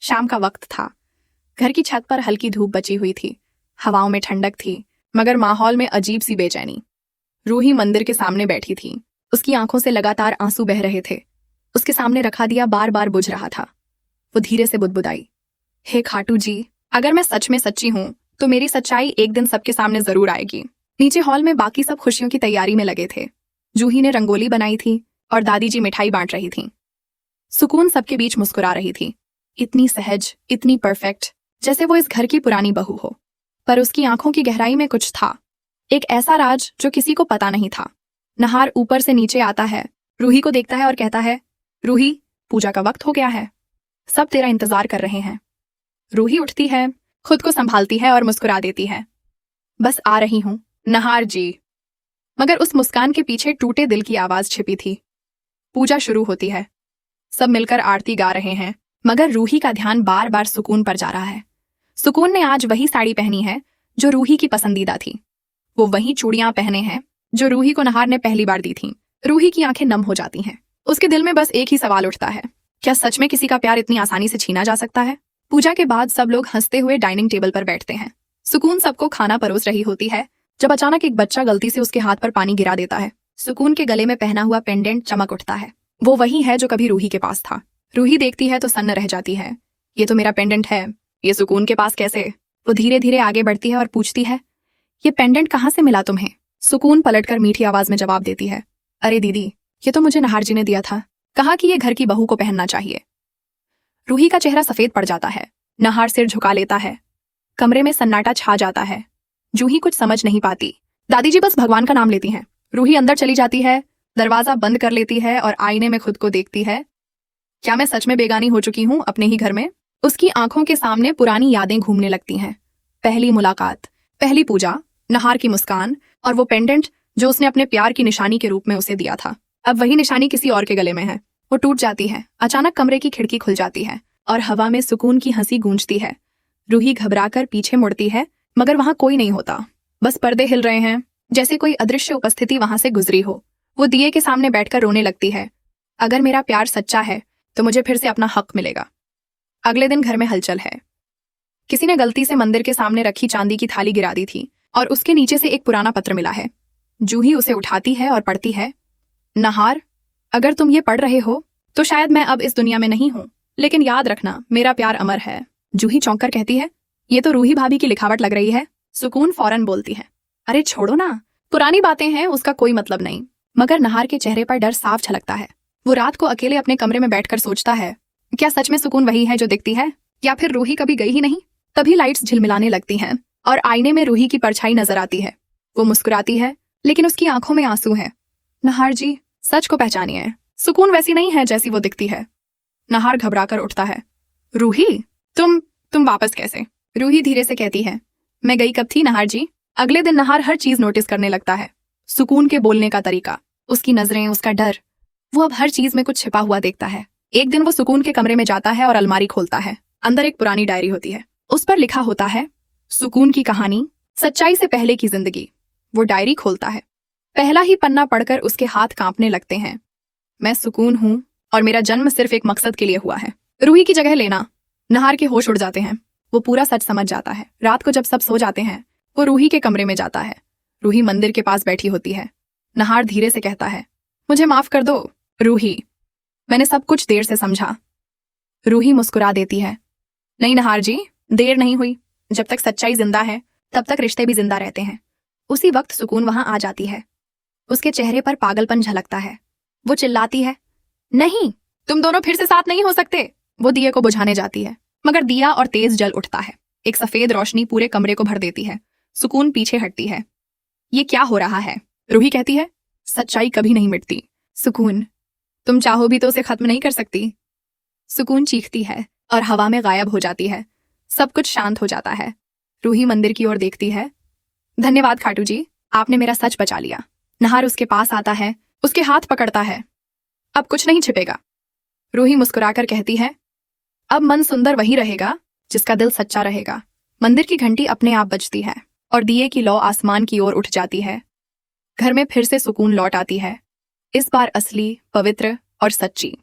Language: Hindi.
शाम का वक्त था। घर की छत पर हल्की धूप बची हुई थी, हवाओं में ठंडक थी, मगर माहौल में अजीब सी बेचैनी। रूही मंदिर के सामने बैठी थी। उसकी आंखों से लगातार आंसू बह रहे थे। उसके सामने रखा दिया बार बार बुझ रहा था। वो धीरे से बुदबुदाई, हे खाटू जी, अगर मैं सच में सच्ची हूं तो मेरी सच्चाई एक दिन सबके सामने जरूर आएगी। नीचे हॉल में बाकी सब खुशियों की तैयारी में लगे थे। जूही ने रंगोली बनाई थी और दादी जी मिठाई बांट रही थी। सुकून सबके बीच मुस्कुरा रही थी, इतनी सहज, इतनी परफेक्ट, जैसे वो इस घर की पुरानी बहू हो। पर उसकी आंखों की गहराई में कुछ था, एक ऐसा राज जो किसी को पता नहीं था। नहार ऊपर से नीचे आता है, रूही को देखता है और कहता है, रूही, पूजा का वक्त हो गया है, सब तेरा इंतजार कर रहे हैं। रूही उठती है, खुद को संभालती है और मुस्कुरा देती है, बस आ रही हूं नहार जी। मगर उस मुस्कान के पीछे टूटे दिल की आवाज छिपी थी। पूजा शुरू होती है, सब मिलकर आरती गा रहे हैं, मगर रूही का ध्यान बार बार सुकून पर जा रहा है। सुकून ने आज वही साड़ी पहनी है जो रूही की पसंदीदा थी। वो वही चूड़ियां पहने हैं जो रूही को नहार ने पहली बार दी थी। रूही की आंखें नम हो जाती हैं। उसके दिल में बस एक ही सवाल उठता है, क्या सच में किसी का प्यार इतनी आसानी से छीना जा सकता है? पूजा के बाद सब लोग हंसते हुए डाइनिंग टेबल पर बैठते हैं। सुकून सबको खाना परोस रही होती है जब अचानक एक बच्चा गलती से उसके हाथ पर पानी गिरा देता है। सुकून के गले में पहना हुआ पेंडेंट चमक उठता है। वो वही है जो कभी रूही के पास था। रूही देखती है तो सन्न रह जाती है, ये तो मेरा पेंडेंट है, ये सुकून के पास कैसे? वो धीरे धीरे आगे बढ़ती है और पूछती है, ये पेंडेंट कहाँ से मिला तुम्हें? सुकून पलटकर मीठी आवाज में जवाब देती है, अरे दीदी, ये तो मुझे नहार जी ने दिया था, कहा कि ये घर की बहू को पहनना चाहिए। रूही का चेहरा सफेद पड़ जाता है। नहार सिर झुका लेता है। कमरे में सन्नाटा छा जाता है। जूही कुछ समझ नहीं पाती। दादी जी बस भगवान का नाम लेती हैं। रूही अंदर चली जाती है, दरवाजा बंद कर लेती है और आईने में खुद को देखती है। क्या मैं सच में बेगानी हो चुकी हूँ अपने ही घर में? उसकी आंखों के सामने पुरानी यादें घूमने लगती हैं। पहली मुलाकात, पहली पूजा, नहार की मुस्कान और वो पेंडेंट जो उसने अपने प्यार की निशानी के रूप में उसे दिया था। अब वही निशानी किसी और के गले में है। वो टूट जाती है। अचानक कमरे की खिड़की खुल जाती है और हवा में सुकून की हंसी गूंजती है। रूही घबराकर पीछे मुड़ती है, मगर वहां कोई नहीं होता। बस पर्दे हिल रहे हैं, जैसे कोई अदृश्य उपस्थिति वहां से गुजरी हो। वो दिए के सामने बैठकर रोने लगती है। अगर मेरा प्यार सच्चा है तो मुझे फिर से अपना हक मिलेगा। अगले दिन घर में हलचल है। किसी ने गलती से मंदिर के सामने रखी चांदी की थाली गिरा दी थी और उसके नीचे से एक पुराना पत्र मिला है। जूही उसे उठाती है और पढ़ती है, नहार, अगर तुम ये पढ़ रहे हो तो शायद मैं अब इस दुनिया में नहीं हूं, लेकिन याद रखना मेरा प्यार अमर है। जूही चौंक कर कहती है, ये तो रूही भाभी की लिखावट लग रही है। सुकून फौरन बोलती है, अरे छोड़ो ना, पुरानी बातें हैं, उसका कोई मतलब नहीं। मगर नहार के चेहरे पर डर साफ झलकता है। वो रात को अकेले अपने कमरे में बैठकर सोचता है, क्या सच में सुकून वही है जो दिखती है, या फिर रूही कभी गई ही नहीं? तभी लाइट्स झिलमिलाने लगती हैं और आईने में रूही की परछाई नजर आती है। वो मुस्कुराती है, लेकिन उसकी आंखों में आंसू है। नहार जी, सच को पहचानिए, सुकून वैसी नहीं है जैसी वो दिखती है। नहार घबराकर उठता है, रूही, तुम वापस कैसे? रूही धीरे से कहती है, मैं गई कब थी नहार जी? अगले दिन नहार हर चीज नोटिस करने लगता है। सुकून के बोलने का तरीका, उसकी नजरें, उसका डर। वो अब हर चीज में कुछ छिपा हुआ देखता है। एक दिन वो सुकून के कमरे में जाता है और अलमारी खोलता है। अंदर एक पुरानी डायरी होती है। उस पर लिखा होता है, सुकून की कहानी, सच्चाई से पहले की जिंदगी। वो डायरी खोलता है। पहला ही पन्ना पढ़कर उसके हाथ कांपने लगते हैं। मैं सुकून हूं और मेरा जन्म सिर्फ एक मकसद के लिए हुआ है, रूही की जगह लेना। नहार के होश उड़ जाते हैं। वो पूरा सच समझ जाता है। रात को जब सब सो जाते हैं, वो रूही के कमरे में जाता है। रूही मंदिर के पास बैठी होती है। नहार धीरे से कहता है, मुझे माफ कर दो रूही, मैंने सब कुछ देर से समझा। रूही मुस्कुरा देती है, नहीं नहार जी, देर नहीं हुई। जब तक सच्चाई जिंदा है तब तक रिश्ते भी जिंदा रहते हैं। उसी वक्त सुकून वहां आ जाती है। उसके चेहरे पर पागलपन झलकता है। वो चिल्लाती है, नहीं, तुम दोनों फिर से साथ नहीं हो सकते। वो दिए को बुझाने जाती है, मगर दिया और तेज जल उठता है। एक सफेद रोशनी पूरे कमरे को भर देती है। सुकून पीछे हटती है। ये क्या हो रहा है? रूही कहती है, सच्चाई कभी नहीं मिटती सुकून, तुम चाहो भी तो उसे खत्म नहीं कर सकती। सुकून चीखती है और हवा में गायब हो जाती है। सब कुछ शांत हो जाता है। रूही मंदिर की ओर देखती है, धन्यवाद खाटू जी, आपने मेरा सच बचा लिया। नहार उसके पास आता है, उसके हाथ पकड़ता है, अब कुछ नहीं छिपेगा। रूही मुस्कुराकर कहती है, अब मन सुंदर वही रहेगा जिसका दिल सच्चा रहेगा। मंदिर की घंटी अपने आप बजती है और दिए की लौ आसमान की ओर उठ जाती है। घर में फिर से सुकून लौट आती है, इस बार असली, पवित्र और सच्ची।